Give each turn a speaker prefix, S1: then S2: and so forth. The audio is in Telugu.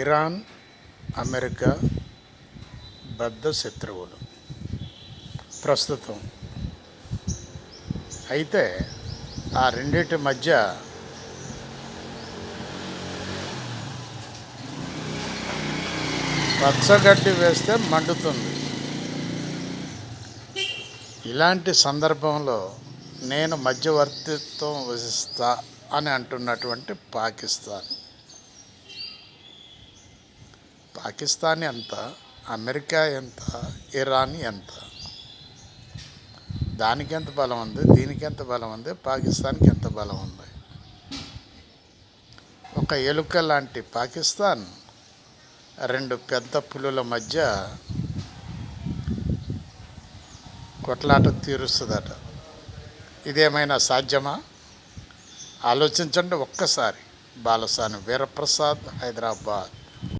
S1: ఇరాన్, అమెరికా బద్ధ శత్రువులు ప్రస్తుతం. అయితే ఆ రెండింటి మధ్య పచ్చగడ్డి వేస్తే మండుతుంది. ఇలాంటి సందర్భంలో నేను మధ్యవర్తిత్వం వహిస్తా అని అంటున్నటువంటి పాకిస్తాన్ ఎంత, అమెరికా ఎంత, ఇరాన్ ఎంత? దానికి ఎంత బలం ఉంది, దీనికి ఎంత బలం ఉంది, పాకిస్తాన్కి ఎంత బలం ఉంది? ఒక ఎలుక లాంటి పాకిస్తాన్ రెండు పెద్ద పులుల మధ్య కొట్లాట తీరుస్తుందట. ఇదేమైనా సాధ్యమా? ఆలోచించండి ఒక్కసారి. బాలసాని వీరప్రసాద్, హైదరాబాద్.